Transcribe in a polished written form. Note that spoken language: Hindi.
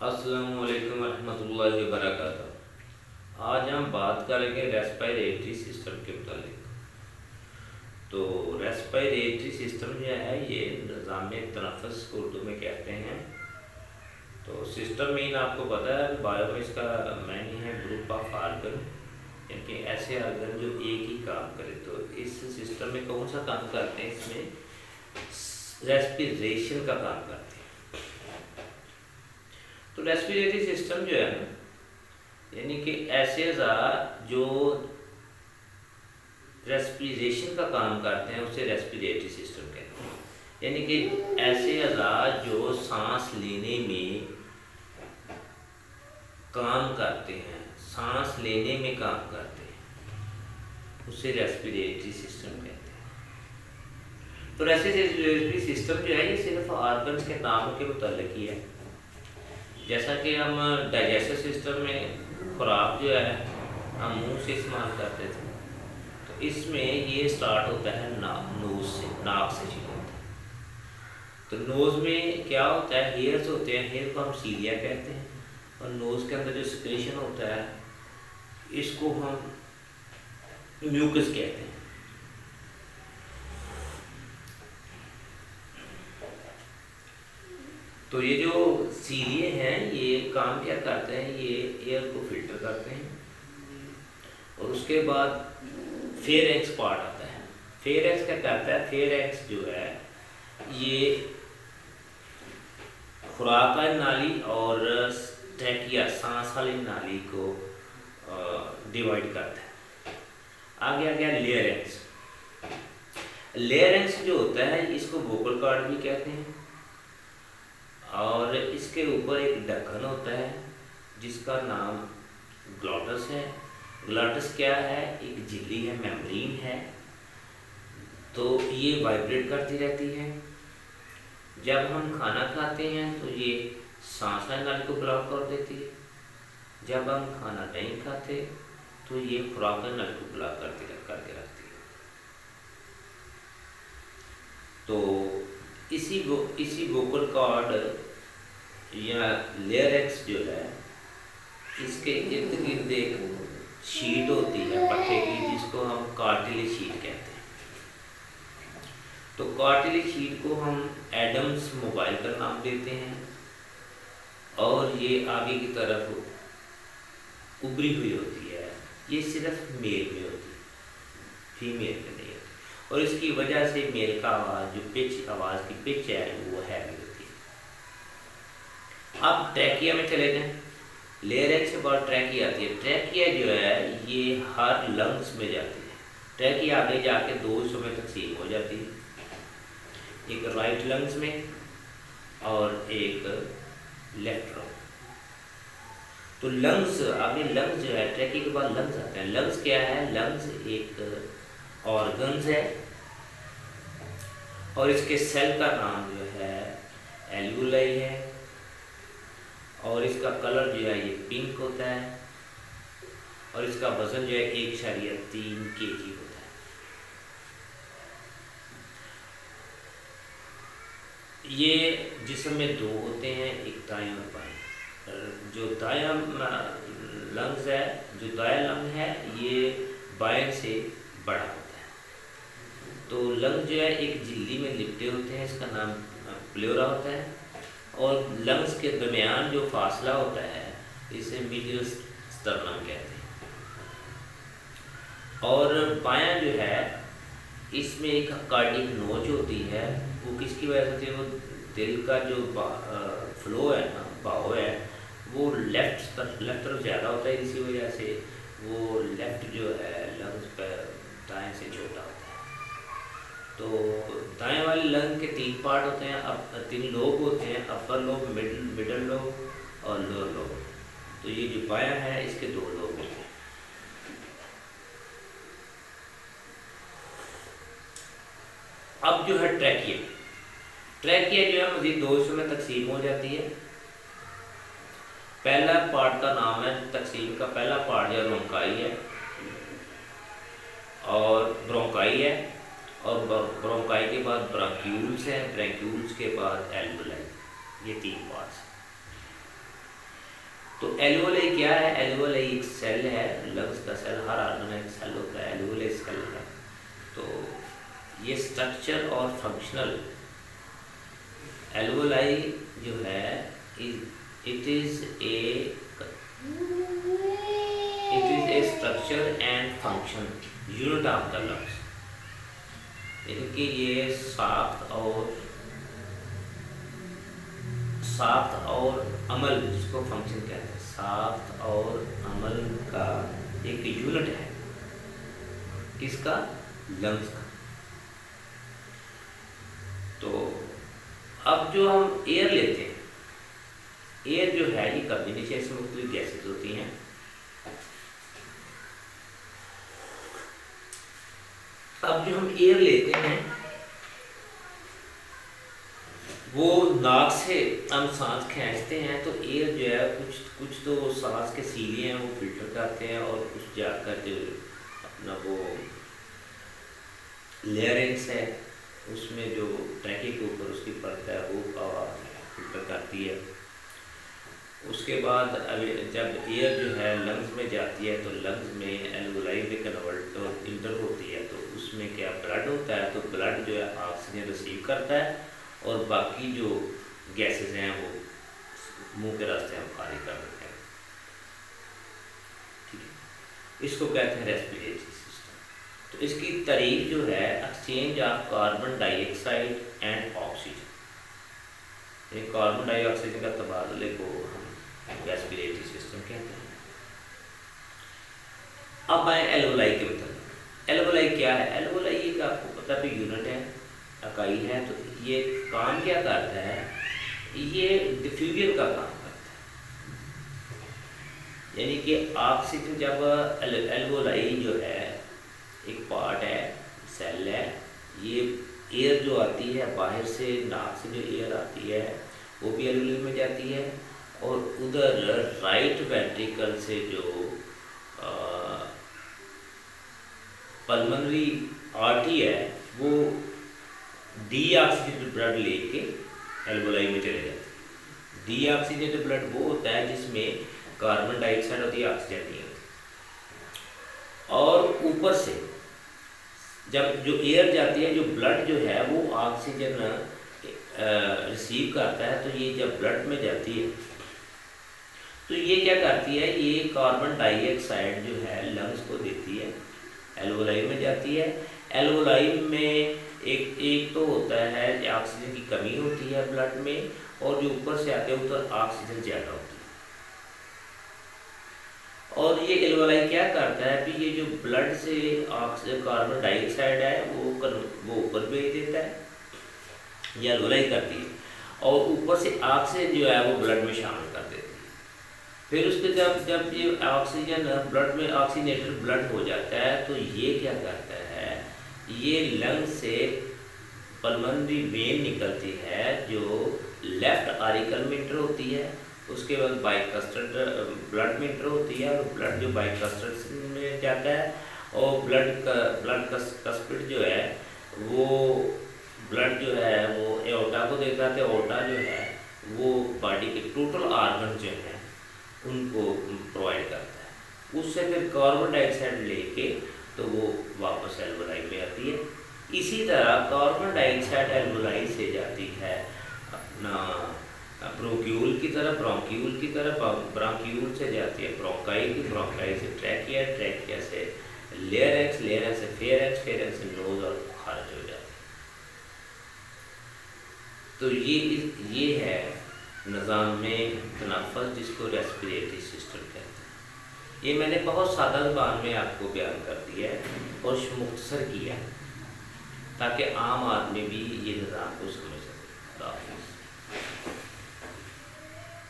अस्सलामुअलैकुम रहमतुल्लाहि व बरकातहू। आज हम बात करेंगे रेस्पिरेटरी सिस्टम के मुतालिक। तो रेस्पिरेटरी सिस्टम जो है ये निज़ाम तनफ़ुस को उर्दू में कहते हैं। तो सिस्टम मीन आपको पता है, बायो में इसका मायने है ग्रुप ऑफ आर्गन, यानी ऐसे आर्गन जो एक ही काम करे। तो इस सिस्टम में कौन सा काम करते हैं? इसमें रेस्पिरेशन का काम करते हैं। तो रेस्पिरेटरी सिस्टम जो है ना, यानी कि ऐसे अज़ा जो रेस्पिरेशन का काम करते हैं उसे रेस्पिरेटरी सिस्टम कहते हैं। यानी कि ऐसे अज़ा जो सांस लेने में काम करते हैं, सांस लेने में काम करते हैं, उसे रेस्पिरेटरी सिस्टम कहते हैं। तो रेस्पिरेटरी सिस्टम जो है ये सिर्फ ऑर्गन्स के नाम के मुताल्लिक ही है। जैसा कि हम डाइजेस्टिव सिस्टम में खुराक जो है हम मुंह से इस्तेमाल करते थे, तो इसमें ये स्टार्ट होता है नोज़ से, नाक से शुरू होता है। तो नोज़ में क्या होता है, हेयर्स होते हैं, हेयर को हम सीलिया कहते हैं, और नोज़ के अंदर जो सिक्रेशन होता है इसको हम म्यूकस कहते हैं। तो ये जो सीलिए हैं ये काम क्या करते हैं, ये एयर को फिल्टर करते हैं, और उसके बाद फेरेंक्स पार्ट आता है। फेरेंक्स क्या करता है, फेरेंक्स जो है ये खुराक वाली नाली और ट्रैकिया सांस वाली नाली को डिवाइड करता है। आगे आ गया लेयरेंक्स। लेयरेंक्स जो होता है इसको वोकल कॉर्ड भी कहते हैं, और इसके ऊपर एक ढक्कन होता है जिसका नाम ग्लॉटस है। ग्लॉटस क्या है, एक झिल्ली है, मेम्ब्रेन है। तो ये वाइब्रेट करती रहती है। जब हम खाना खाते हैं तो ये सांस नाली को ब्लॉक कर देती है। जब हम खाना नहीं खाते तो ये खुराक नाली को ब्लॉक करके रखती है। तो इसी वोकल कॉर्ड या लेयरेंक्स जो है इसके इर्द गिर्द एक शीट होती है पट्टे की, जिसको हम कार्टिलेज शीट कहते हैं। तो कार्टिलेज शीट को हम एडम्स मोबाइल का नाम देते हैं, और ये आगे की तरफ उभरी हुई होती है। ये सिर्फ मेल में होती है, फीमेल में नहीं होती, और इसकी वजह से मेल का आवाज़ जो पिच, आवाज़ की पिच है वो हैवी होती है। अब ट्रैकिया में चले जाएं। लेयरेंक्स के बाद ट्रैकिया आती है। ट्रैकिया जो है ये हर लंग्स में जाती है। ट्रैकिया आगे जाके दो हिस्सों में तकसीम हो जाती है, एक राइट लंग्स में और एक लेफ्ट लंग। तो लंग्स आगे, लंग्स जो है ट्रैकिया के बाद लंग्स आते हैं। लंग्स क्या है, लंग्स एक ऑर्गन्स है, और इसके सेल का नाम जो है एल्वुलाई है, और इसका कलर जो है ये पिंक होता है, और इसका वजन जो है 1.3 kg होता है। ये जिस्म में दो होते हैं, एक दायां और बायां। जो दायां लंग्स है, जो दायां लंग है ये बाएं से बड़ा होता है। तो लंग जो है एक झिल्ली में लिपटे होते हैं, इसका नाम प्लेरा होता है, और लंग्स के दरमियान जो फासला होता है इसे मीडियल स्टर्नम कहते हैं। और बायां जो है इसमें एक कार्डिक नोच होती है। वो किसकी वजह से होती है, वो दिल का जो फ्लो है ना, बहाव है, वो लेफ्ट तरफ ज़्यादा होता है। इसी वजह से वो लेफ्ट जो है लंग्स पर दाएं से छोटा होता है। तो दाएं वाले लंग के 3 पार्ट होते हैं, अब 3 लोब होते हैं, अपर लोब, मिडल लोब और लोअर लोब। तो ये जो बायां है इसके 2 लोब होते हैं। अब जो है ट्रैकिया, ट्रैकिया जो है मजीद 2 हिस्सों में तकसीम हो जाती है। पहला पार्ट का नाम है, तकसीम का पहला पार्ट जो ब्रोंकाई है, और ब्रोंकाई है, और ब्रोंकाई के बाद ब्रांक्यूल्स है, ब्रांक्यूल्स के बाद एल्वुलाई। ये 3 पार्ट्स। तो एल्वोलाई क्या है? एल्वोलाई एक सेल है, लंग्स का सेल, हर ऑर्गन एक सेल होता है, एल्वोलाई सेल है। तो ये स्ट्रक्चर और फंक्शनल एल्वोलाई जो है it is a structure and function unit of the lungs, यानी कि ये साख्त और अमल, जिसको फंक्शन कहते हैं, साख्त और अमल का एक यूनिट है। किसका? लंग्स का। तो अब जो हम एयर लेते हैं, एयर जो है ये कम्बिनेशन से मुख्तलिफ गैसेज होती हैं। अब जो हम एयर लेते हैं वो नाक से हम सांस खींचते हैं, तो एयर जो है कुछ तो सांस के सीले हैं वो फिल्टर करते हैं, और कुछ जाकर जो अपना वो लेयरिंग्स है उसमें जो ट्रैके के ऊपर उसकी परत है वो फिल्टर करती है। उसके बाद जब एयर जो है लंग्स में जाती है तो लंग्स में एल्वोलाई में कन्वर्ट इंटर होती है, तो उसमें क्या ब्लड होता है, तो ब्लड जो है ऑक्सीजन रिसीव करता है और बाकी जो गैसेस हैं वो मुंह के रास्ते हम खारिज कर देते हैं। ठीक है, इसको कहते हैं रेस्पिरेटरी सिस्टम। तो इसकी तारीफ जो है exchange of carbon dioxide and oxygen, carbon dioxide का तबादले को हम रेस्पिरेटरी सिस्टम कहते हैं। अब आए एल्वोलाई के मतलब। एल्वोलाई क्या है? एल्वोलाई एक आपको पता भी यूनिट है, इकाई है। तो ये काम क्या करता है? ये डिफ्यूजन का काम करता है, यानी कि ऑक्सीजन जब एल्वोलाई जो है एक पार्ट है, सेल है, ये एयर जो आती है बाहर से, नाक से जो एयर आती है वो भी एल्वोलाई में जाती है, और उधर राइट वेंट्रिकल से जो पल्मोनरी आर्टरी है वो डीऑक्सीजेनेटेड ब्लड लेके एल्वोलाई में चले जाते हैं। डीऑक्सीजेनेटेड ब्लड वो होता है जिसमें कार्बन डाइऑक्साइड होती है, ऑक्सीजन नहीं होती। और ऊपर से जब जो एयर जाती है, जो ब्लड जो है वो ऑक्सीजन रिसीव करता है, तो ये जब ब्लड में जाती है तो ये क्या करती है? ये कार्बन डाइऑक्साइड जो है लंग्स को देती है, एल्वोलाई में जाती है। एल्वोलाई में एक तो होता है ऑक्सीजन की कमी होती है ब्लड में, और जो ऊपर से आते हैं उधर ऑक्सीजन ज़्यादा होती है। और ये एल्वोलाई क्या करता है कि ये जो ब्लड से ऑक्सीजन कार्बन डाइऑक्साइड है वो ऊपर भेज देता है, ये एल्वोलाई करती है, और ऊपर से ऑक्सीजन जो है वो ब्लड में शामिल कर देती है। फिर उसके जब ये ऑक्सीजन ब्लड में ऑक्सीजनेटेड ब्लड हो जाता है, तो ये क्या करता है? ये लंग से पल्मोनरी वेन निकलती है जो लेफ्ट आरिकल में इंटर होती है, उसके बाद बाइकस्टर्ड ब्लड में इंटर होती है, और ब्लड जो बाइकस्टर्ड में जाता है, और ब्लड कस्पिड जो है वो ब्लड जो है वो एओर्टा को देता है। एओर्टा जो है वो बॉडी के टोटल ऑर्गन जो है उनको प्रोवाइड करता है। उससे फिर कार्बन डाइऑक्साइड लेके तो वो वापस एल्वोलाई में आती है। इसी तरह कार्बन डाइऑक्साइड एल्वोलाई से जाती है अपना ब्रोंक्यूल की तरफ, ब्रोंक्यूल से जाती है ब्रोंकाई से ट्रैकिया, ट्रैकिया से लेयरेक्स, लेयरेक्स से फेरेक्स, फेरेक्स से नोज और खारिज हो जाती है। तो ये है निज़ाम में तनफ़ुस, जिसको रेस्पिरेटरी सिस्टम कहते हैं। ये मैंने बहुत सादा ज़ुबान में आपको बयान कर दिया है और मुख्तसर किया, ताकि आम आदमी भी ये निज़ाम को समझ सके।